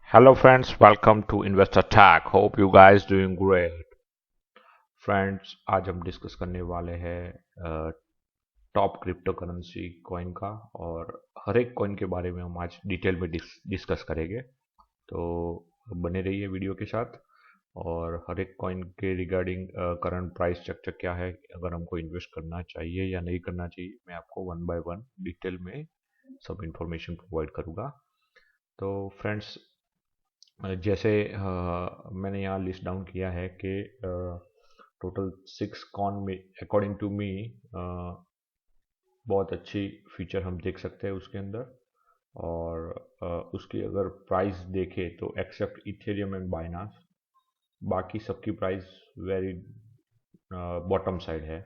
Hello friends, welcome to Investor Tech. Hope you guys doing great. Friends, आज हम discuss करने वाले हैं टॉप क्रिप्टो करेंसी कॉइन का। और हर एक कॉइन के बारे में हम आज डिटेल में डिस्कस करेंगे। तो बने रहिए वीडियो के साथ। और हर एक कॉइन के रिगार्डिंग करंट प्राइस स्ट्रक्चर क्या है, अगर हमको इन्वेस्ट करना चाहिए या नहीं करना चाहिए, मैं आपको वन बाय वन डिटेल में सब इंफॉर्मेशन प्रोवाइड करूँगा। तो फ्रेंड्स, जैसे मैंने यहाँ लिस्ट डाउन किया है कि टोटल 6 कॉन में अकॉर्डिंग टू मी बहुत अच्छी फीचर हम देख सकते हैं उसके अंदर। और उसकी अगर प्राइस देखें तो एक्सेप्ट इथेरियम एंड बाइनास, बाकी सबकी प्राइस वेरी बॉटम साइड है।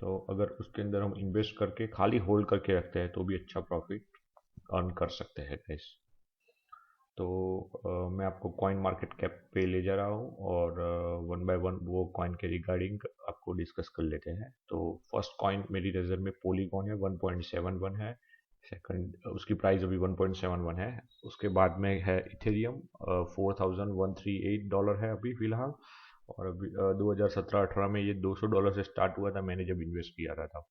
तो अगर उसके अंदर हम इन्वेस्ट करके खाली होल्ड करके रखते हैं तो भी अच्छा प्रॉफिट अर्न कर सकते हैं गाइस। तो मैं आपको कॉइन मार्केट कैप पे ले जा रहा हूँ और वन बाय वन वो कॉइन के रिगार्डिंग आपको डिस्कस कर लेते हैं। तो फर्स्ट कॉइन मेरी नज़र में पोलीगॉन है, 1.71 है। सेकंड उसकी प्राइस अभी 1.71 है। उसके बाद में है इथेरियम, $4138 है अभी फ़िलहाल। और अभी 2017-18 में ये $200 से स्टार्ट हुआ था, मैंने जब इन्वेस्ट किया रहा था।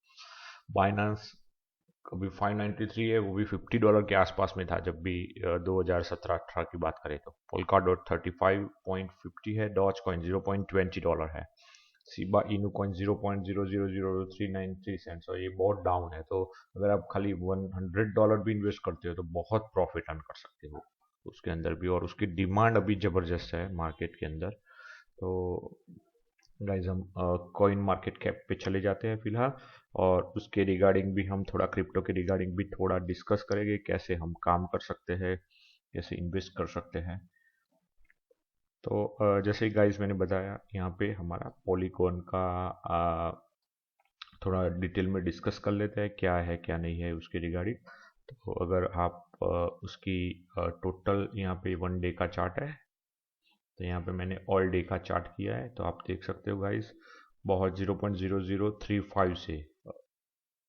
बाइनांस अभी 593 है, वो भी $50 के आसपास में था जब भी 2017-18 की बात करें। तो पोल्का डॉट 35.50 है। डॉज कॉइन $0.20 है। सीबा इनू कॉइन 0.000393 और ये बहुत डाउन है। तो अगर आप खाली $100 भी इन्वेस्ट करते हो तो बहुत प्रॉफिट अर्न कर सकते हो उसके अंदर भी। और उसकी डिमांड अभी ज़बरदस्त है मार्केट के अंदर। तो गाइज, हम कॉइन मार्केट कैप पे चले जाते हैं फिलहाल। और उसके रिगार्डिंग भी हम थोड़ा क्रिप्टो के रिगार्डिंग भी थोड़ा डिस्कस करेंगे, कैसे हम काम कर सकते हैं, कैसे इन्वेस्ट कर सकते हैं। तो जैसे ही गाइज मैंने बताया, यहाँ पे हमारा पॉलीगॉन का थोड़ा डिटेल में डिस्कस कर लेते हैं क्या है क्या नहीं है उसके रिगार्डिंग। तो अगर आप उसकी टोटल यहाँ पे 1 डे का चार्ट है, तो यहाँ पे मैंने ऑल डे का चार्ट किया है। तो आप देख सकते हो गाइस, बहुत 0.0035 से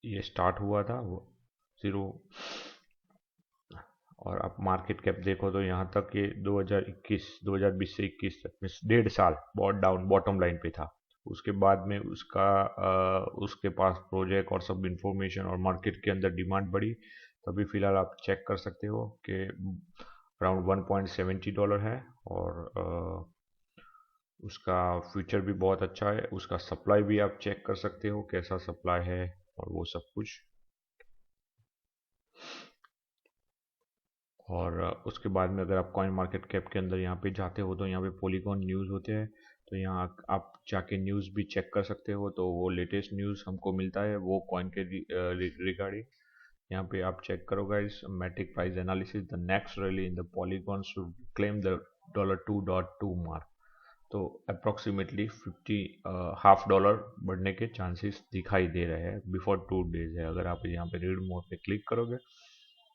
ये स्टार्ट हुआ था वो जीरो। और आप मार्केट कैप देखो तो यहाँ तक ये 2020 से 21 तक में 1.5 साल बहुत डाउन बॉटम लाइन पे था। उसके बाद में उसके पास प्रोजेक्ट और सब इंफॉर्मेशन और मार्केट के अंदर डिमांड बढ़ी। तो अभी फिलहाल आप चेक कर सकते हो कि अराउंड $1.70 है। और उसका फ्यूचर भी बहुत अच्छा है। उसका सप्लाई भी आप चेक कर सकते हो कैसा सप्लाई है और वो सब कुछ। और उसके बाद में अगर आप कॉइन मार्केट कैप के अंदर यहाँ पे जाते हो तो यहाँ पे पॉलीगॉन न्यूज़ होते हैं। तो यहाँ आप जाके न्यूज़ भी चेक कर सकते हो। तो वो लेटेस्ट न्यूज़ हमको मिलता है वो कॉइन के रिगार्डिंग। यहाँ पे आप चेक करो guys, Matic price analysis, the next rally in the Polygon should claim the $2.2 mark. तो अप्रोक्सीमेटली 50 हाफ डॉलर बढ़ने के चांसेस दिखाई दे रहे हैं बिफोर 2 डेज है। अगर आप यहाँ पे रीड मोड पे क्लिक करोगे,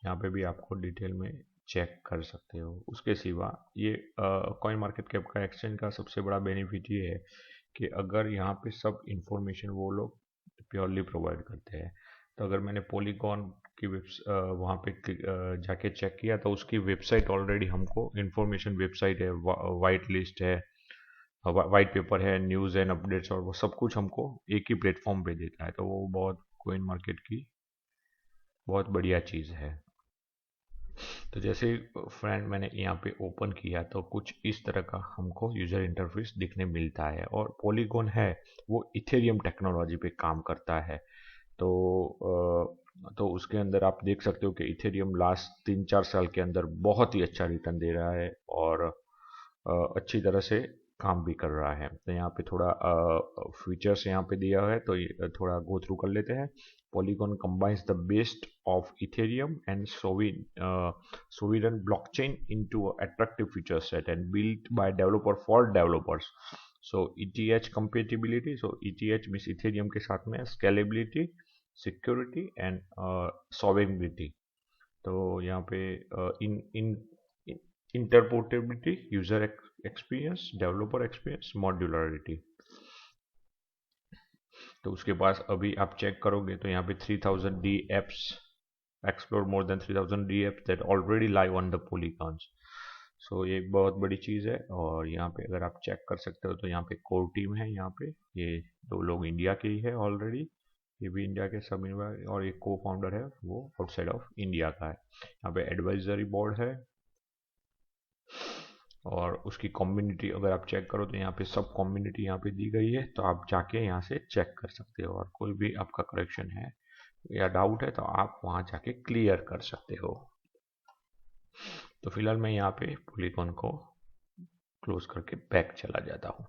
यहाँ पे भी आपको डिटेल में चेक कर सकते हो। उसके सिवा ये कॉइन मार्केट कैप का एक्सचेंज का सबसे बड़ा बेनिफिट ये है कि अगर यहाँ पे सब इंफॉर्मेशन वो लोग प्योरली प्रोवाइड करते हैं। तो अगर मैंने पॉलीगॉन की वहाँ पे जाके चेक किया तो उसकी वेबसाइट ऑलरेडी हमको इंफॉर्मेशन वेबसाइट है, वाइट लिस्ट है, वाइट पेपर है, न्यूज़ एंड अपडेट्स, और वो सब कुछ हमको एक ही प्लेटफॉर्म पे देता है। तो वो बहुत कॉइन मार्केट की बहुत बढ़िया चीज़ है। तो जैसे फ्रेंड मैंने यहाँ पे ओपन किया तो कुछ इस तरह का हमको यूज़र इंटरफेस दिखने मिलता है। और पॉलीगॉन है वो इथेरियम टेक्नोलॉजी पे काम करता है। तो उसके अंदर आप देख सकते हो कि इथेरियम लास्ट 3-4 साल के अंदर बहुत ही अच्छा रिटर्न दे रहा है और अच्छी तरह से काम भी कर रहा है। तो यहाँ पे थोड़ा फीचर्स यहाँ पे दिया हुआ है, तो थोड़ा गो थ्रू कर लेते हैं। Polygon combines the best of Ethereum and Sovereign blockchain into an attractive feature set and built by developer for developers. So ETH compatibility, so ETH means Ethereum के साथ में scalability, security and sovereignty. तो यहाँ पे इन इन interoperability, user experience, developer experience, modularity. तो उसके पास अभी आप चेक करोगे तो यहाँ पे 3000 D apps, explore more than 3000 D apps that already live on the Polygons. So ये एक बहुत बड़ी चीज़ है। और यहाँ पे अगर आप चेक कर सकते हो तो यहाँ पे कोर टीम है, यहाँ पे ये दो लोग इंडिया के ही है ऑलरेडी, ये भी इंडिया के सब इन्वॉल्व, और एक को फाउंडर है वो आउटसाइड ऑफ इंडिया का है। यहाँ पे एडवाइजरी बोर्ड है और उसकी कम्युनिटी अगर आप चेक करो तो यहाँ पे सब कम्युनिटी यहाँ पे दी गई है, तो आप जाके यहाँ से चेक कर सकते हो और कोई भी आपका करेक्शन है या डाउट है तो आप वहाँ जाके क्लियर कर सकते हो। तो फिलहाल मैं यहाँ पे पॉलीगॉन को क्लोज करके बैक चला जाता हूँ।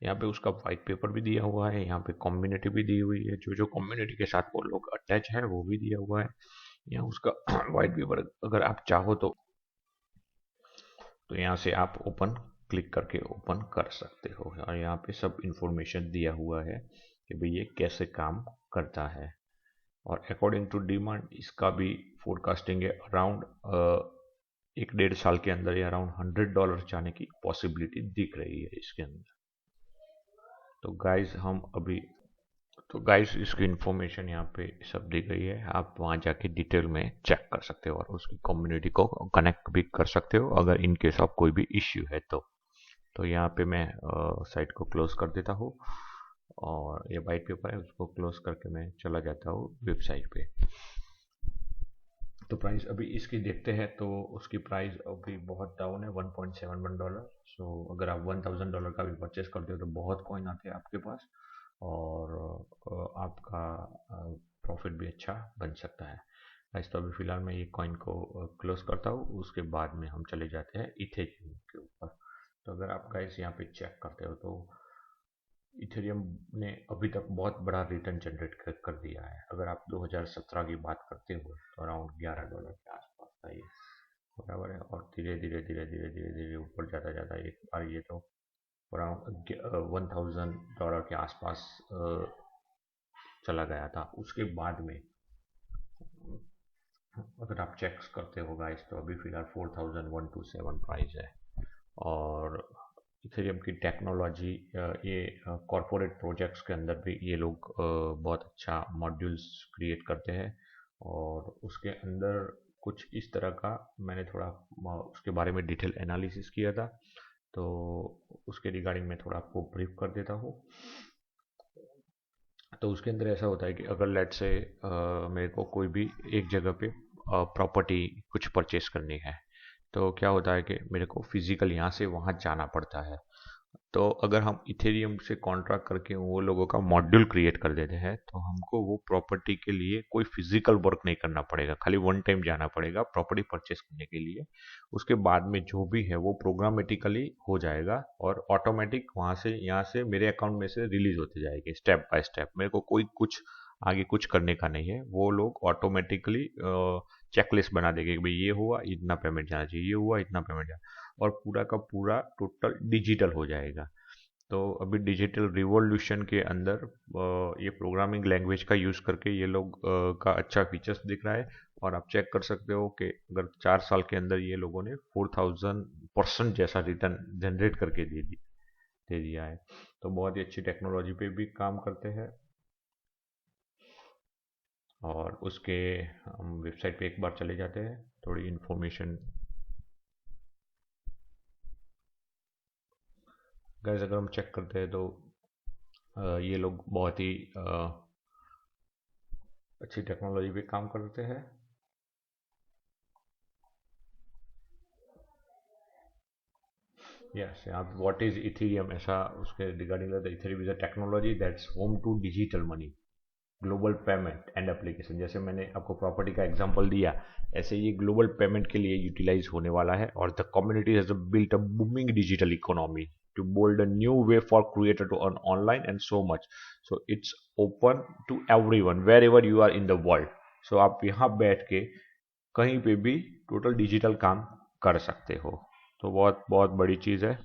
यहाँ पे उसका वाइट पेपर भी दिया हुआ है, यहाँ पे कम्युनिटी भी दी हुई है, जो जो कम्युनिटी के साथ वो लोग अटैच है वो भी दिया हुआ है। यहाँ उसका वाइट पेपर अगर आप चाहो तो यहाँ से आप ओपन क्लिक करके ओपन कर सकते हो, और यहाँ पे सब इंफॉर्मेशन दिया हुआ है कि भाई ये कैसे काम करता है। और अकॉर्डिंग टू डिमांड इसका भी फोरकास्टिंग है अराउंड 1-1.5 साल के अंदर ये अराउंड $100 जाने की पॉसिबिलिटी दिख रही है इसके अंदर। तो गाइस इसकी इंफॉर्मेशन यहाँ पे सब दी गई है, आप वहाँ जाके डिटेल में चेक कर सकते हो और उसकी कम्युनिटी को कनेक्ट भी कर सकते हो अगर इन केस ऑफ कोई भी इश्यू है तो यहाँ पे मैं साइट को क्लोज कर देता हूँ और ये वाइट पेपर है उसको क्लोज करके मैं चला जाता हूँ वेबसाइट पे। तो प्राइस अभी इसकी देखते हैं तो उसकी प्राइस अभी बहुत डाउन है, $1.71। सो अगर आप $1,000 का भी परचेस करते हो तो बहुत कॉइन आते हैं आपके पास और आपका प्रॉफिट भी अच्छा बन सकता है। गाइस तो अभी फ़िलहाल मैं ये कॉइन को क्लोज करता हूँ, उसके बाद में हम चले जाते हैं इथेरियम के ऊपर। तो अगर आप गाइस यहाँ पे चेक करते हो तो इथेरियम ने अभी तक बहुत बड़ा रिटर्न जनरेट कर दिया है। अगर आप 2017 की बात करते हो तो अराउंड $11 के आसपास था ये, बराबर है, और धीरे धीरे धीरे धीरे धीरे धीरे ऊपर जाता जाता एक बार ये तो अराउंड $1,000 के आसपास चला गया था। उसके बाद में अगर आप चेक करते हो गाइस तो अभी फिलहाल 4,127 प्राइस है। और इथेरियम की टेक्नोलॉजी ये कॉरपोरेट प्रोजेक्ट्स के अंदर भी ये लोग बहुत अच्छा मॉड्यूल्स क्रिएट करते हैं और उसके अंदर कुछ इस तरह का मैंने थोड़ा उसके बारे में डिटेल एनालिसिस किया था, तो उसके रिगार्डिंग मैं थोड़ा आपको ब्रीफ कर देता हूँ। तो उसके अंदर ऐसा होता है कि अगर लेट से मेरे को कोई भी एक जगह पे प्रॉपर्टी कुछ परचेस करनी है तो क्या होता है कि मेरे को फिजिकल यहाँ से वहाँ जाना पड़ता है। तो अगर हम इथेरियम से कॉन्ट्रैक्ट करके वो लोगों का मॉड्यूल क्रिएट कर देते हैं तो हमको वो प्रॉपर्टी के लिए कोई फिजिकल वर्क नहीं करना पड़ेगा, खाली वन टाइम जाना पड़ेगा प्रॉपर्टी परचेस करने के लिए। उसके बाद में जो भी है वो प्रोग्रामेटिकली हो जाएगा और ऑटोमेटिक वहाँ से यहाँ से मेरे अकाउंट में से रिलीज होते जाएगी स्टेप बाय स्टेप। मेरे को कोई कुछ आगे कुछ करने का नहीं है, वो लोग ऑटोमेटिकली चेकलिस्ट बना देंगे कि भाई ये हुआ इतना पेमेंट जाना चाहिए, ये हुआ इतना पेमेंट जाना, और पूरा का पूरा टोटल डिजिटल हो जाएगा। तो अभी डिजिटल रिवॉल्यूशन के अंदर ये प्रोग्रामिंग लैंग्वेज का यूज़ करके ये लोग का अच्छा फीचर्स दिख रहा है। और आप चेक कर सकते हो कि अगर 4 साल के अंदर ये लोगों ने 4,000% जैसा रिटर्न जनरेट करके दे दिया है। तो बहुत ही अच्छी टेक्नोलॉजी पे भी काम करते हैं। और उसके हम वेबसाइट पे एक बार चले जाते हैं, थोड़ी इन्फॉर्मेशन गाइस अगर हम चेक करते हैं तो ये लोग बहुत ही अच्छी टेक्नोलॉजी पे काम करते हैं। यस, आप व्हाट इज इथेरियम ऐसा उसके regarding Ethereum is a technology that's home to digital money, global payment and application. जैसे मैंने आपको प्रॉपर्टी का एग्जांपल दिया, ऐसे ये ग्लोबल पेमेंट के लिए यूटिलाइज होने वाला है। और the community has built a booming digital economy to build a new way for creator to earn online and so much. So it's open to everyone wherever you are in the world. So आप यहाँ बैठ के कहीं पे भी total digital काम कर सकते हो, तो बहुत बहुत बड़ी चीज़ है।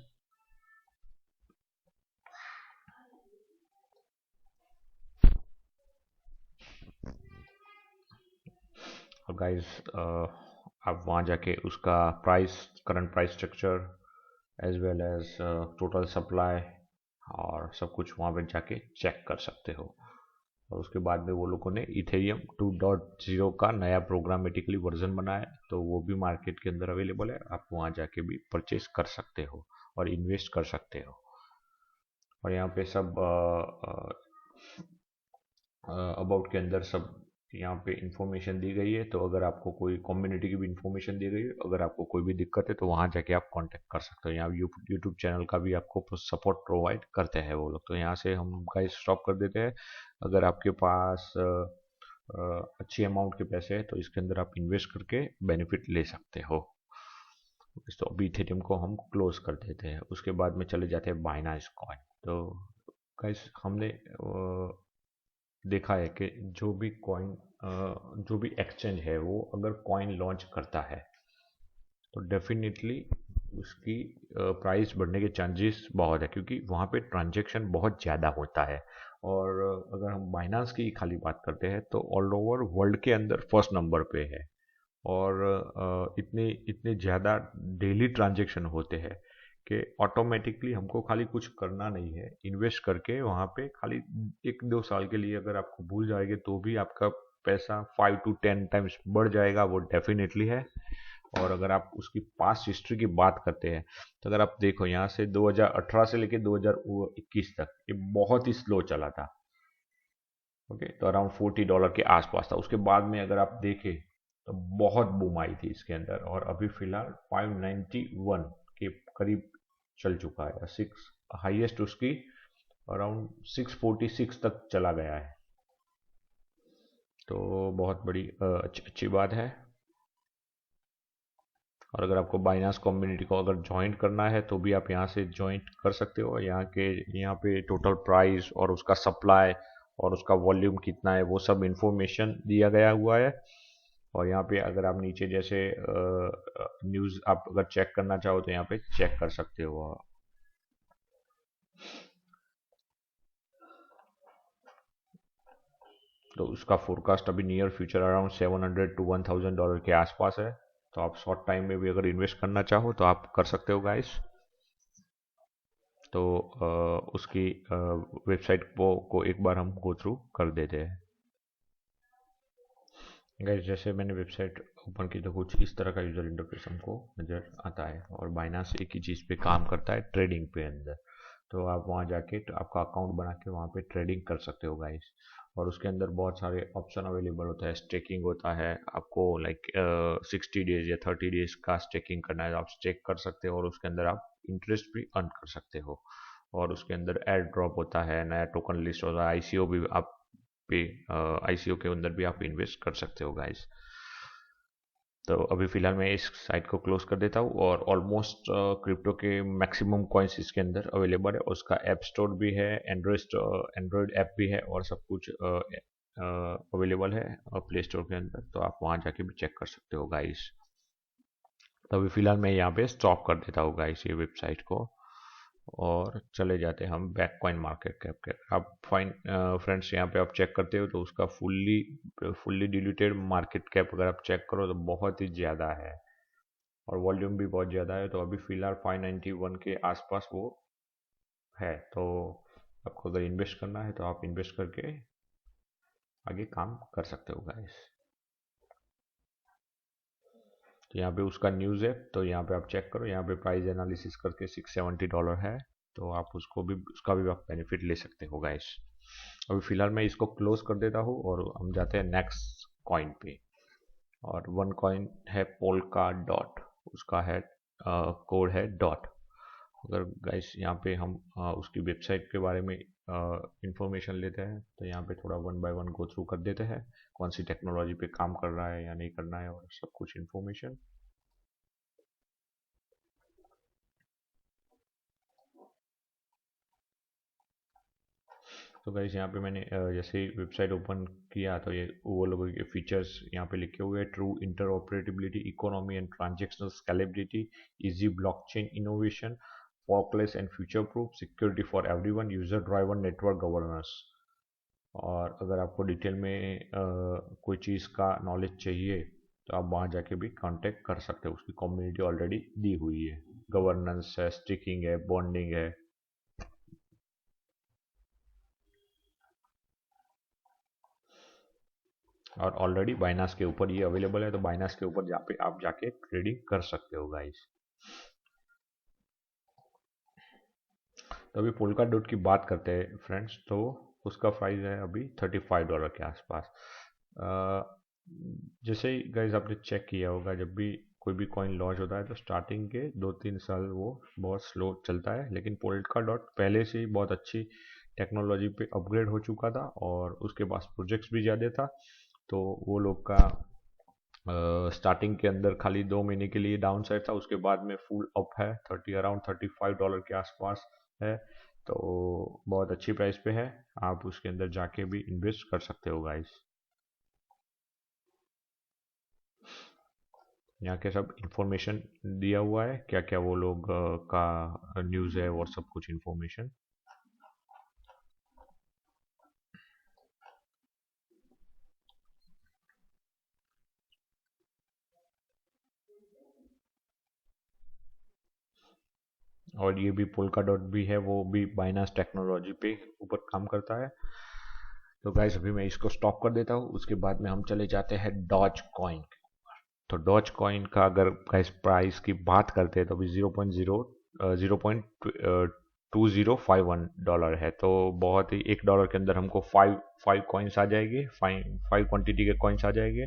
और गाइस आप वहाँ जाके उसका price, current price structure as well as total supply और सब कुछ वहाँ पे जाके चेक कर सकते हो। और उसके बाद में वो लोगों ने इथेरियम 2.0 का नया प्रोग्रामेटिकली वर्जन बनाया है, तो वो भी मार्केट के अंदर अवेलेबल है। आप वहाँ जाके भी परचेज कर सकते हो और इन्वेस्ट कर सकते हो। और यहाँ पे सब अबाउट के अंदर सब यहाँ पे इंफॉर्मेशन दी गई है। तो अगर आपको कोई कम्युनिटी की भी इंफॉर्मेशन दी गई है, अगर आपको कोई भी दिक्कत है तो वहाँ जाके आप कांटेक्ट कर सकते हो। यहाँ यूट्यूब चैनल का भी आपको सपोर्ट प्रोवाइड करते हैं वो लोग। तो यहाँ से हम गाइस स्टॉप कर देते हैं। अगर आपके पास अच्छी अमाउंट के पैसे हैं तो इसके अंदर आप इन्वेस्ट करके बेनिफिट ले सकते हो। तो अभी इथेरियम को हम क्लोज कर देते हैं। उसके बाद में चले जाते हैं बाइनांस कॉइन। तो गाइस हमने देखा है कि जो भी एक्सचेंज है वो अगर कॉइन लॉन्च करता है तो डेफिनेटली उसकी प्राइस बढ़ने के चांसेस बहुत है, क्योंकि वहाँ पे ट्रांजैक्शन बहुत ज़्यादा होता है। और अगर हम बाइनांस की खाली बात करते हैं तो ऑल ओवर वर्ल्ड के अंदर फर्स्ट नंबर पे है। और इतने इतने ज़्यादा डेली ट्रांजैक्शन होते हैं कि ऑटोमेटिकली हमको खाली कुछ करना नहीं है, इन्वेस्ट करके वहाँ पे खाली 1-2 साल के लिए अगर आपको भूल जाएंगे तो भी आपका पैसा 5 to 10 टाइम्स बढ़ जाएगा, वो डेफिनेटली है। और अगर आप उसकी पास्ट हिस्ट्री की बात करते हैं तो अगर आप देखो यहाँ से 2018 से लेके 2021 तक ये बहुत ही स्लो चला था। ओके, तो अराउंड $40 के आसपास था। उसके बाद में अगर आप देखें तो बहुत बूम आई थी इसके अंदर, और अभी फिलहाल 591 के करीब चल चुका है। सिक्स हाईएस्ट उसकी अराउंड 646 तक चला गया है। तो बहुत बड़ी अच्छी बात है। और अगर आपको बाइनांस कम्युनिटी को अगर ज्वाइन करना है तो भी आप यहाँ से ज्वाइन कर सकते हो। यहाँ पे टोटल प्राइस और उसका सप्लाई और उसका वॉल्यूम कितना है वो सब इंफॉर्मेशन दिया गया हुआ है। और यहाँ पे अगर आप नीचे जैसे न्यूज़ आप अगर चेक करना चाहो तो यहाँ पे चेक कर सकते हो। तो उसका फोरकास्ट अभी नियर फ्यूचर अराउंड $700 to $1,000 के आसपास है। तो आप शॉर्ट टाइम में भी अगर इन्वेस्ट करना चाहो तो आप कर सकते हो गाइस। तो उसकी वेबसाइट को एक बार हम गो थ्रू कर देते हैं। गाइस जैसे मैंने वेबसाइट ओपन की तो कुछ इस तरह का यूज़र इंटरफेस हमको नज़र आता है। और बाइनांस एक ही चीज़ पे काम करता है, ट्रेडिंग पे अंदर। तो आप वहाँ जाके तो आपका अकाउंट बना के वहाँ पे ट्रेडिंग कर सकते हो गाइस। और उसके अंदर बहुत सारे ऑप्शन अवेलेबल होता है। स्टेकिंग होता है, आपको लाइक 60 डेज या 30 डेज का स्टेकिंग करना है तो आप स्टेक कर सकते हो और उसके अंदर आप इंटरेस्ट भी अर्न कर सकते हो। और उसके अंदर एयर ड्रॉप होता है, नया टोकन लिस्ट होता है, आईसीओ भी आप पे आईसीओ के अंदर भी आप इन्वेस्ट कर सकते हो गाइस। तो अभी फिलहाल मैं इस साइट को क्लोज कर देता हूँ। और ऑलमोस्ट क्रिप्टो के मैक्सिमम कॉइन्स इसके अंदर अवेलेबल है। उसका ऐप स्टोर भी है, एंड्रॉयड ऐप भी है और सब कुछ अवेलेबल है प्ले स्टोर के अंदर। तो आप वहाँ जाके भी चेक कर सकते हो गाइस। तो अभी फिलहाल मैं यहाँ पे स्टॉप कर देता हूँ गाइस ये वेबसाइट को, और चले जाते हैं हम बैक कॉइन मार्केट कैप के। आप फाइन फ्रेंड्स यहाँ पे आप चेक करते हो तो उसका फुल्ली डिल्यूटेड मार्केट कैप अगर आप चेक करो तो बहुत ही ज़्यादा है और वॉल्यूम भी बहुत ज़्यादा है। तो अभी फ़िलहाल 591 के आसपास वो है। तो आपको अगर इन्वेस्ट करना है तो आप इन्वेस्ट करके आगे काम कर सकते हो गाइस। तो यहाँ पे उसका न्यूज़ है, तो यहाँ पे आप चेक करो। यहाँ पे प्राइस एनालिसिस करके $670 है। तो आप उसका भी आप बेनिफिट ले सकते हो गाइस। अभी फिलहाल मैं इसको क्लोज कर देता हूँ और हम जाते हैं नेक्स्ट कॉइन पे। और वन कॉइन है पोल्का डॉट, उसका है कोड है डॉट। अगर गाइस यहाँ पे हम उसकी वेबसाइट के बारे में इंफॉर्मेशन लेते हैं तो यहाँ पे थोड़ा one by one go through कर देते हैं कौन सी टेक्नोलॉजी पे काम कर रहा है या नहीं करना है और सब कुछ इंफॉर्मेशन। तो गाइस यहाँ पे मैंने जैसे ही वेबसाइट ओपन किया तो ये वो लोगों के फीचर्स यहाँ पे लिखे हुए हैं। True interoperability, economy and transactional scalability, easy blockchain innovation, forkless and future proof, security for everyone, user driven network governance. और अगर आपको डिटेल में कोई चीज़ का नॉलेज चाहिए तो आप वहाँ जाके भी कांटेक्ट कर सकते हो। उसकी कम्युनिटी ऑलरेडी दी हुई है, गवर्नेंस है, स्टिकिंग है, बॉन्डिंग है। और ऑलरेडी बाइनास के ऊपर ये अवेलेबल है, तो बाइनास के ऊपर पे आप जाके ट्रेडिंग कर सकते हो गाइस। तो अभी पोल्का डॉट की बात करते हैं फ्रेंड्स, तो उसका प्राइस है अभी $35 के आसपास। जैसे ही गाइस आपने चेक किया होगा, जब भी कोई भी कॉइन लॉन्च होता है तो स्टार्टिंग के 2-3 साल वो बहुत स्लो चलता है, लेकिन पोल्का डॉट पहले से ही बहुत अच्छी टेक्नोलॉजी पे अपग्रेड हो चुका था और उसके पास प्रोजेक्ट्स भी ज़्यादा था। तो वो लोग का स्टार्टिंग के अंदर खाली 2 महीने के लिए डाउन साइड था, उसके बाद में फुल अप है, अराउंड $35 के आसपास है। तो बहुत अच्छी प्राइस पे है, आप उसके अंदर जाके भी इन्वेस्ट कर सकते हो गाइस। यहाँ के सब इंफॉर्मेशन दिया हुआ है, क्या क्या वो लोग का न्यूज़ है और सब कुछ इंफॉर्मेशन। और ये भी पोल्का डॉट भी है, वो भी बाइनास टेक्नोलॉजी पे ऊपर काम करता है। तो गाइस अभी मैं इसको स्टॉप कर देता हूँ, उसके बाद में हम चले जाते हैं डॉज कॉइन। तो डॉज कॉइन का अगर गाइस प्राइस की बात करते हैं तो अभी 0.2051 है। तो बहुत ही $1 के अंदर हमको फाइव फाइव कॉइन्स आ जाएंगे, फाइव फाइव क्वांटिटी के कॉइन्स आ जाएंगे।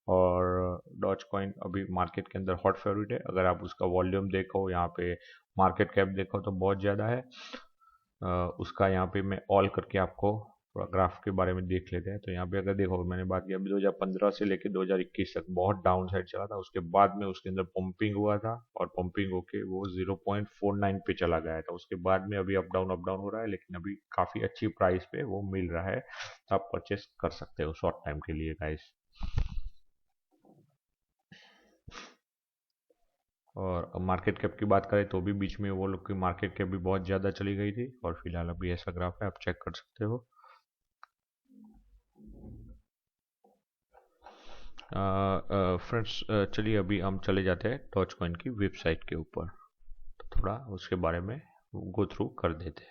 और डॉज कॉइन अभी मार्केट के अंदर हॉट फेवरेट है। अगर आप उसका वॉल्यूम देखो, यहाँ पे मार्केट कैप देखो तो बहुत ज़्यादा है। उसका यहाँ पे मैं ऑल करके आपको ग्राफ के बारे में देख लेते हैं। तो यहाँ पे अगर देखो, मैंने बात की अभी 2015 से लेकर 2021 तक बहुत डाउन साइड चला था, उसके बाद में उसके अंदर पंपिंग हुआ था और पंपिंग होके वो 0.49 पे चला गया था। उसके बाद में अभी अप डाउन हो रहा है, लेकिन अभी काफ़ी अच्छी प्राइस पे वो मिल रहा है, तो आप परचेस कर सकते हो शॉर्ट टाइम के लिए गाइस। और मार्केट कैप की बात करें तो भी बीच में वो लोग की मार्केट कैप भी बहुत ज़्यादा चली गई थी, और फिलहाल अभी ऐसा ग्राफ है, आप चेक कर सकते हो। फ्रेंड्स चलिए अभी हम चले जाते हैं डॉज कॉइन की वेबसाइट के ऊपर, तो थोड़ा उसके बारे में गो थ्रू कर देते हैं।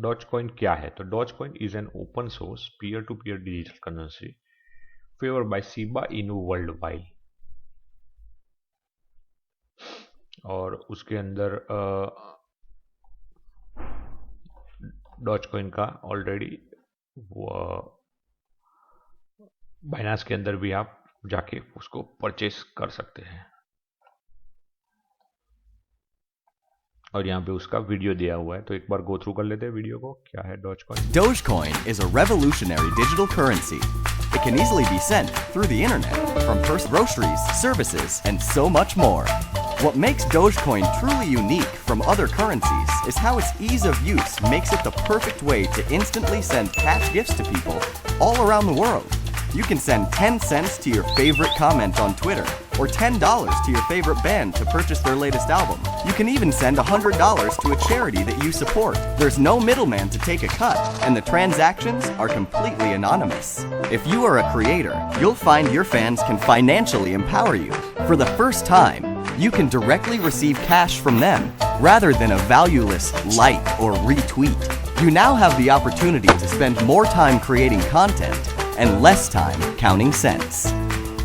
डॉज कॉइन क्या है? तो Dogecoin is an open source peer to peer digital currency favoured by Shiba Inu worldwide. और उसके अंदर डॉज कॉइन का ऑलरेडी बाइनास के अंदर भी आप जाके उसको परचेस कर सकते हैं। और यहाँ पे उसका वीडियो दिया हुआ है, तो एक बार गो थ्रू कर लेते हैं वीडियो को। क्या है Dogecoin? Dogecoin is a revolutionary digital currency. It can easily be sent through the internet from groceries, services, and so much more. What makes Dogecoin truly unique from other currencies is how its ease of use makes it the perfect way to instantly send cash gifts to people all around the world. You can send 10 cents to your favorite comment on Twitter, or $10 to your favorite band to purchase their latest album. You can even send $100 to a charity that you support. There's no middleman to take a cut, and the transactions are completely anonymous. If you are a creator, you'll find your fans can financially empower you. For the first time, you can directly receive cash from them, rather than a valueless like or retweet. You now have the opportunity to spend more time creating content and less time counting cents.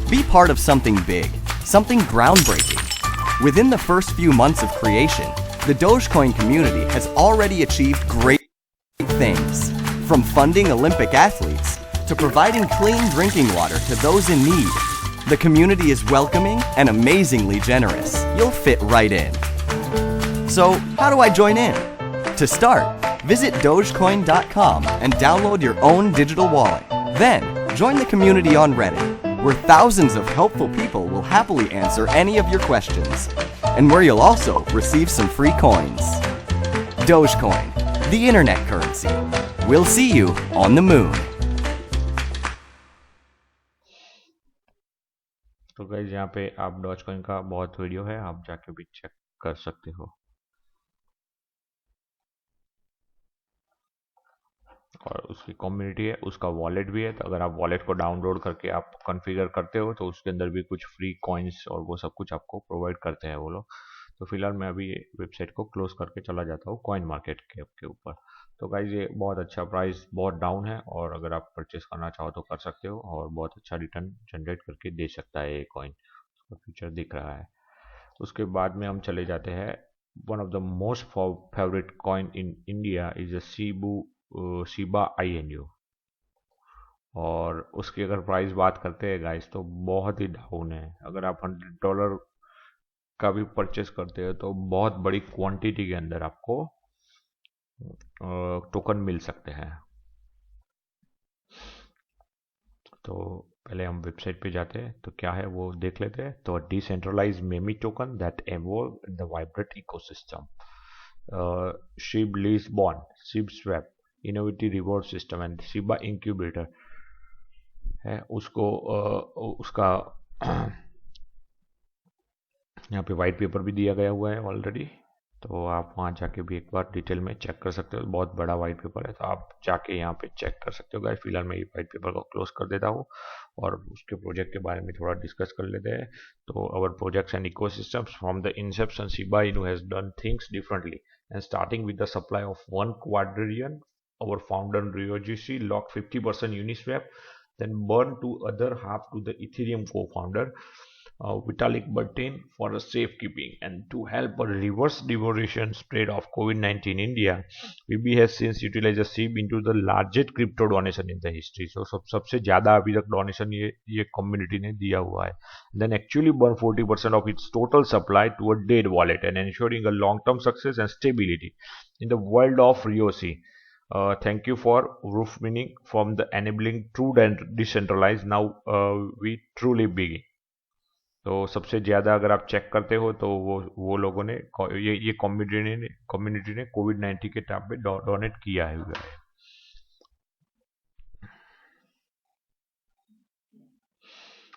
Be part of something big, something groundbreaking. Within the first few months of creation, the Dogecoin community has already achieved great things. From funding Olympic athletes to providing clean drinking water to those in need, the community is welcoming and amazingly generous. You'll fit right in. So, how do I join in? To start, visit Dogecoin.com and download your own digital wallet. Then, join the community on Reddit, where thousands of helpful people will happily answer any of your questions, and where you'll also receive some free coins. Dogecoin, the internet currency. We'll see you on the moon. तो guys यहाँ पे आप Dogecoin का बहुत video है, आप जाके भी चेक कर सकते हो। और उसकी कम्युनिटी है, उसका वॉलेट भी है, तो अगर आप वॉलेट को डाउनलोड करके आप कॉन्फ़िगर करते हो तो उसके अंदर भी कुछ फ्री कॉइन्स और वो सब कुछ आपको प्रोवाइड करते हैं वो लोग। तो फिलहाल मैं अभी वेबसाइट को क्लोज करके चला जाता हूँ कॉइन मार्केट कैप के ऊपर। तो गाइज ये बहुत अच्छा, प्राइस बहुत डाउन है और अगर आप परचेस करना चाहो तो कर सकते हो और बहुत अच्छा रिटर्न जनरेट करके दे सकता है ये कॉइन, उसका फ्यूचर दिख रहा है। उसके बाद में हम चले जाते हैं, one of the most favourite coin in India is a Shiba INU। और उसकी अगर प्राइस बात करते हैं गाइस तो बहुत ही डाउन है। अगर आप $100 का भी परचेस करते हो तो बहुत बड़ी क्वांटिटी के अंदर आपको टोकन मिल सकते हैं। तो पहले हम वेबसाइट पे जाते हैं तो क्या है वो देख लेते हैं। तो decentralize meme token that evolve in the vibrant ecosystem, Shib Leash bond, Shib swap, innovative reward system and Shiba incubator है उसको उसका यहाँ पे वाइट पेपर भी दिया गया हुआ है ऑलरेडी, तो आप वहाँ जाके भी एक बार डिटेल में चेक कर सकते हो। बहुत बड़ा वाइट पेपर है तो आप जाके यहाँ पे चेक कर सकते हो गाइस। फिलहाल मैं ये वाइट पेपर को क्लोज कर देता हूँ और उसके प्रोजेक्ट के बारे में थोड़ा डिस्कस कर लेते हैं। तो our projects and ecosystems from the inception, Shiba Inu has done things differently and starting with the supply of 1 quadrillion, our founder Ryoji locked 50% Uniswap, then burned to other half to the Ethereum co-founder Vitalik Buterin for a safekeeping. And to help a reverse devaluation spread of COVID-19 in India, VB has since utilized a SIB into the largest crypto donation in the history. So सबसे ज़्यादा अभी तक donation ये community ने दिया हुआ है. Then actually burn 40% of its total supply to a dead wallet and ensuring a long-term success and stability in the world of Ryoji. Thank you for roof meaning from the enabling true and decentralized. Now we truly begin. तो सबसे ज़्यादा अगर आप check करते हो तो वो लोगों ने ये कम्युनिटी ने कोविड-19 के टाइम पे डोनेट किया है।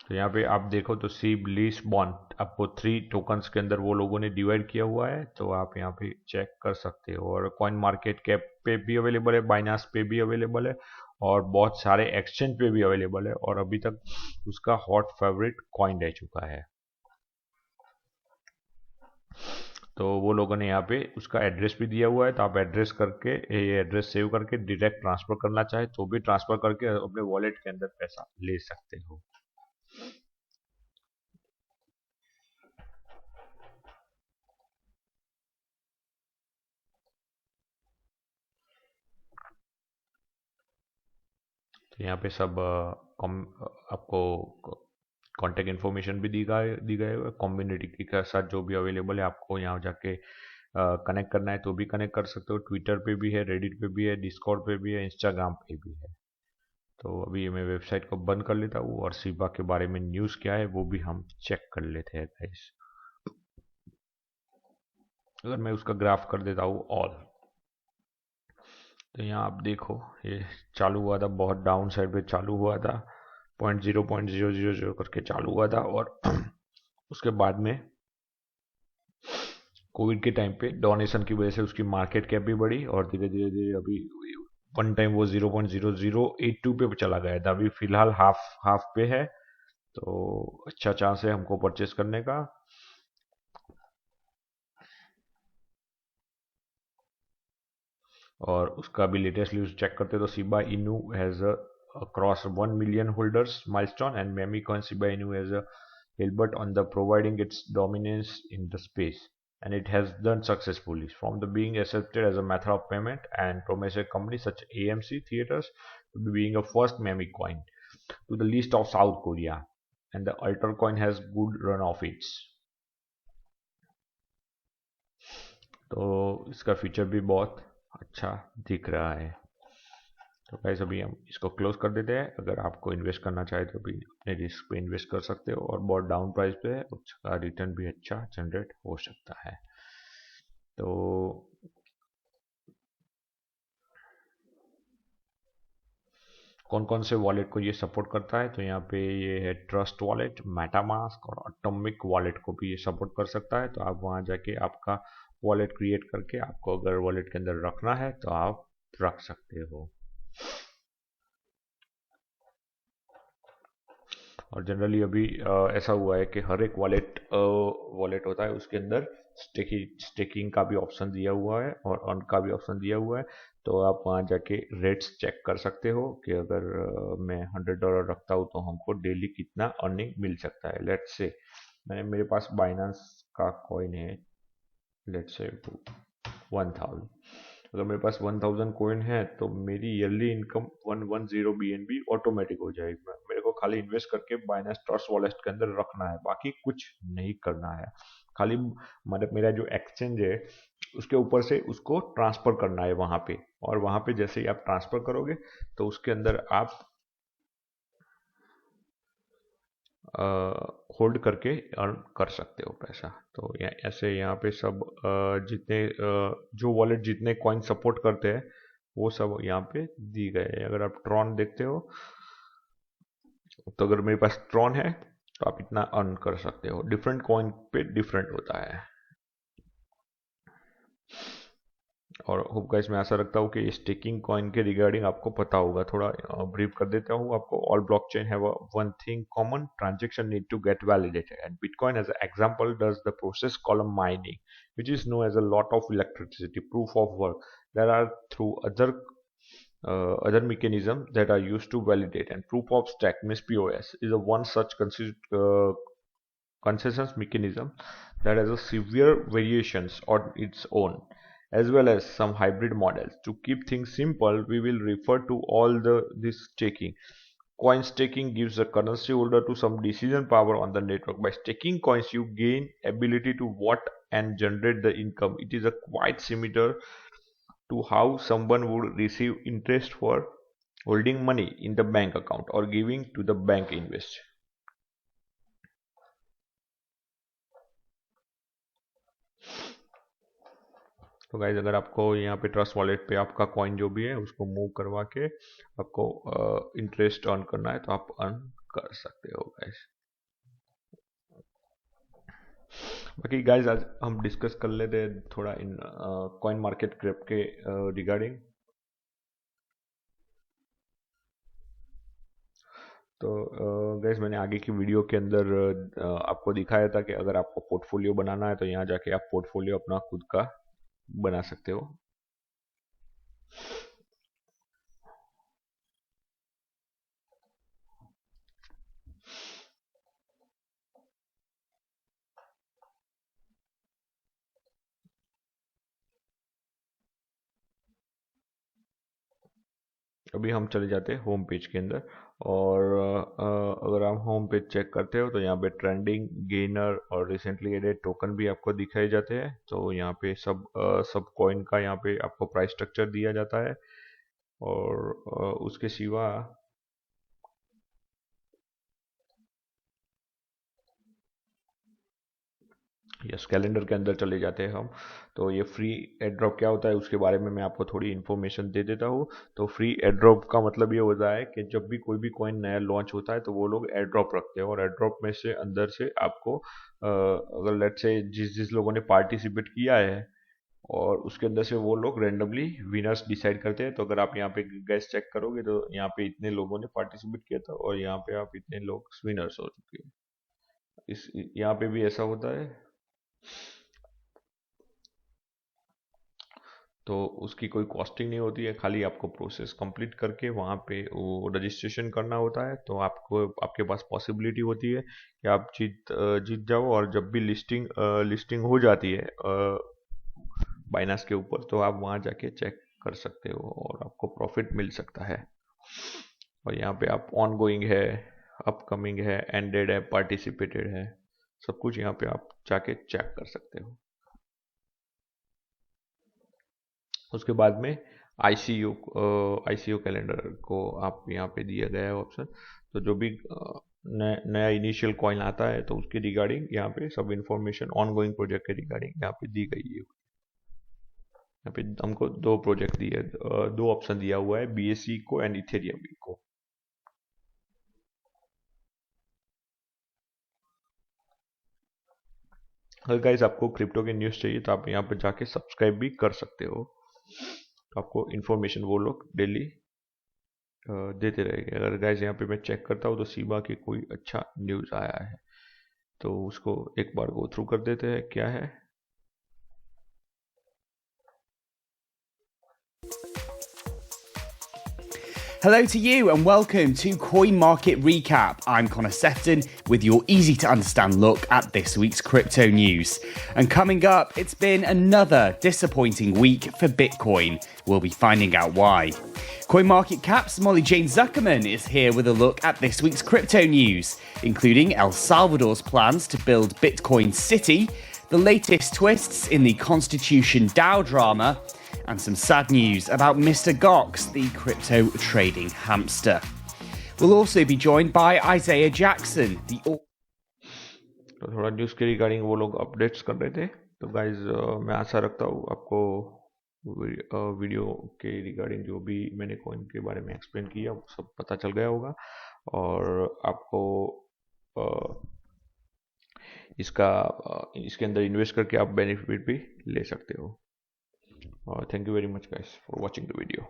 तो यहाँ पे आप देखो तो सिब लीज बॉन्ड आपको 3 टोकन्स के अंदर वो लोगों ने डिवाइड किया हुआ है, तो आप यहाँ पे चेक कर सकते हो। और कॉइन मार्केट कैप पे भी अवेलेबल है, बाइनांस पे भी अवेलेबल है और बहुत सारे एक्सचेंज पे भी अवेलेबल है और अभी तक उसका हॉट फेवरेट कॉइन रह चुका है। तो वो लोगों ने यहाँ पे उसका एड्रेस भी दिया हुआ है, तो आप एड्रेस करके ये एड्रेस सेव करके डायरेक्ट ट्रांसफर करना चाहे तो भी ट्रांसफर करके अपने वॉलेट के अंदर पैसा ले सकते हो। तो यहाँ पे सब आपको कॉन्टेक्ट इन्फॉर्मेशन भी दी गए हुए कम्युनिटी के साथ जो भी अवेलेबल है। आपको यहाँ जाके कनेक्ट करना है तो भी कनेक्ट कर सकते हो। ट्विटर पे भी है, रेडिट पे भी है, डिस्कॉर्ड पे भी है, इंस्टाग्राम पे भी है। तो अभी मैं वेबसाइट को बंद कर लेता हूँ और शिबा के बारे में न्यूज़ क्या है वो भी हम चेक कर लेते हैं गाइस। अगर मैं उसका ग्राफ कर देता हूँ ऑल, तो यहाँ आप देखो ये चालू हुआ था, बहुत डाउन साइड पे चालू हुआ था, 0.000 करके चालू हुआ था और उसके बाद में कोविड के टाइम पे डोनेशन की वजह से उसकी मार्केट कैप भी बढ़ी और धीरे धीरे धीरे अभी वन टाइम वो 0.0082 पे चला गया था। अभी फिलहाल हाफ पे है, तो अच्छा चांस है हमको परचेस करने का। और उसका भी लेटेस्ट न्यूज चेक करते तो Shiba Inu has cross 1 million holders milestone and Meme Coin Shiba Inu has a Hilbert on the providing its dominance in the space, and it has done successfully from the being accepted as a method of payment and promised companies such as AMC Theaters to be being a first meme coin to the list of South Korea, and the Alter coin has good run of its. तो इसका feature भी बहुत अच्छा दिख रहा है। तो guys अभी हम इसको क्लोज कर देते हैं। अगर आपको इन्वेस्ट करना चाहे तो भी अपने रिस्क पे इन्वेस्ट कर सकते हो और बहुत डाउन प्राइस पे है, उसका रिटर्न भी अच्छा जनरेट हो सकता है। तो कौन कौन से वॉलेट को ये सपोर्ट करता है, तो यहाँ पे ये है ट्रस्ट वॉलेट, मेटामास्क और एटॉमिक वॉलेट को भी ये सपोर्ट कर सकता है। तो आप वहाँ जाके आपका वॉलेट क्रिएट करके आपको अगर वॉलेट के अंदर रखना है तो आप रख सकते हो। और जनरली अभी ऐसा हुआ है कि हर एक वॉलेट होता है उसके अंदर स्टेकिंग का भी ऑप्शन दिया हुआ है और अर्न का भी ऑप्शन दिया हुआ है। तो आप वहाँ जाके रेट्स चेक कर सकते हो कि अगर मैं $100 रखता हूँ तो हमको डेली कितना अर्निंग मिल सकता है। लेट्स से मेरे पास बाइनेंस का कॉइन है, लेट्स से 1000। अगर मेरे पास 1000 कॉइन है तो मेरी ईयरली इनकम 110 BNB ऑटोमेटिक हो जाएगी। मेरे को खाली इन्वेस्ट करके बाइनेंस ट्रस्ट वॉलेट के अंदर रखना है, बाकी कुछ नहीं करना है। खाली मेरा जो एक्सचेंज है उसके ऊपर से उसको ट्रांसफर करना है वहां पे, और वहां पे जैसे ही आप ट्रांसफर करोगे तो उसके अंदर आप होल्ड करके अर्न कर सकते हो पैसा। तो ऐसे यहाँ पे सब जितने जो वॉलेट जितने कॉइन सपोर्ट करते हैं वो सब यहाँ पे दी गए हैं। अगर आप ट्रॉन देखते हो तो अगर मेरे पास ट्रॉन है तो आप इतना अर्न कर सकते हो। डिफरेंट कॉइन पे डिफरेंट होता है। और होप गाइस मैं आशा रखता हूँ कि स्टेकिंग कॉइन के रिगार्डिंग आपको पता होगा। थोड़ा ब्रीफ कर देता हूँ आपको। All blockchain have one thing common, transaction need to get validated and bitcoin as an example does the process called mining which is known as a lot of electricity proof of work. There are through other mechanisms that are used to validate, and proof of stake means POS is a one such consensus mechanism that has a severe variations on its own, as well as some hybrid models. To keep things simple, we will refer to all this staking. Coin staking gives the currency holder to some decision power on the network. By staking coins, you gain ability to vote and generate the income. It is a quite similar to how someone would receive interest for holding money in the bank account or giving to the bank invest. तो guys अगर आपको यहाँ पे trust wallet पे आपका coin जो भी है उसको मूव करवा के आपको इंटरेस्ट अर्न करना है तो आप अर्न कर सकते हो गाइज। बाकी गाइज आज हम डिस्कस कर लेते हैं थोड़ा इन कॉइन मार्केट कैप के रिगार्डिंग। तो गैस मैंने आगे की वीडियो के अंदर आपको दिखाया था कि अगर आपको पोर्टफोलियो बनाना है तो यहाँ जाके आप पोर्टफोलियो अपना खुद का बना सकते हो। अभी हम चले जाते हैं होम पेज के अंदर, और अगर आप होम पेज चेक करते हो तो यहाँ पे ट्रेंडिंग, गेनर और रिसेंटली एडेड टोकन भी आपको दिखाए जाते हैं। तो यहाँ पे सब कॉइन का यहाँ पे आपको प्राइस स्ट्रक्चर दिया जाता है। और उसके सिवा यस कैलेंडर के अंदर चले जाते हैं हम। तो ये फ्री एड्रॉप क्या होता है उसके बारे में मैं आपको थोड़ी इन्फॉर्मेशन दे देता हूँ। तो फ्री एड्रॉप का मतलब ये होता है कि जब भी कोई भी कॉइन नया लॉन्च होता है तो वो लोग एड्रॉप रखते हैं, और एड्रॉप में से अंदर से आपको अगर लेट्स से जिस जिस लोगों ने पार्टिसिपेट किया है और उसके अंदर से वो लोग रेंडमली विनर्स डिसाइड करते हैं। तो अगर आप यहाँ पे गैस चेक करोगे तो यहाँ पे इतने लोगों ने पार्टिसिपेट किया था और यहाँ पे आप इतने लोग विनर्स हो चुके हैं। इस यहाँ पे भी ऐसा होता है। तो उसकी कोई कॉस्टिंग नहीं होती है, खाली आपको प्रोसेस कंप्लीट करके वहाँ पे वो रजिस्ट्रेशन करना होता है। तो आपको आपके पास पॉसिबिलिटी होती है कि आप जीत जाओ, और जब भी लिस्टिंग हो जाती है बाइनांस के ऊपर तो आप वहाँ जाके चेक कर सकते हो और आपको प्रॉफिट मिल सकता है। और यहाँ पे आप ऑन गोइंग है, अपकमिंग है, एंडेड है, पार्टिसिपेटेड है, सब कुछ यहाँ पे आप जाके चेक कर सकते हो। उसके बाद में आईसीयू कैलेंडर को आप यहाँ पे दिया गया है ऑप्शन। तो जो भी नया इनिशियल कॉइन आता है तो उसके रिगार्डिंग यहाँ पे सब इंफॉर्मेशन ऑन गोइंग प्रोजेक्ट के रिगार्डिंग यहाँ पे दी गई है। यहाँ पे हमको दो प्रोजेक्ट दिए, दो ऑप्शन दिया हुआ है, BSC को एंड इथेरियम को। अगर गाइस आपको क्रिप्टो के न्यूज़ चाहिए तो आप यहाँ पे जाके सब्सक्राइब भी कर सकते हो। आपको इन्फॉर्मेशन वो लोग डेली देते रहेंगे। अगर गाइस यहाँ पे मैं चेक करता हूँ तो सीबा की कोई अच्छा न्यूज़ आया है, तो उसको एक बार गो थ्रू कर देते हैं क्या है। Hello to you and welcome to Coin Market Recap. I'm Connor Sefton with your easy to understand look at this week's crypto news. And coming up, it's been another disappointing week for Bitcoin. We'll be finding out why. CoinMarketCap's Molly Jane Zuckerman is here with a look at this week's crypto news, including El Salvador's plans to build Bitcoin City, the latest twists in the Constitution DAO drama, and some sad news about Mr. Gox, the crypto trading hamster. We'll also be joined by Isaiah Jackson, the... तो थोड़ा news के regarding वो लोग updates कर रहे थे। तो guys मैं आशा रखता हूँ आपको वीडियो के रिगार्डिंग जो भी मैंने कॉइन के बारे में एक्सप्लेन किया वो सब पता चल गया होगा, और आपको इसके अंदर इन्वेस्ट करके आप बेनिफिट भी ले सकते हो। Thank you very much guys for watching the video.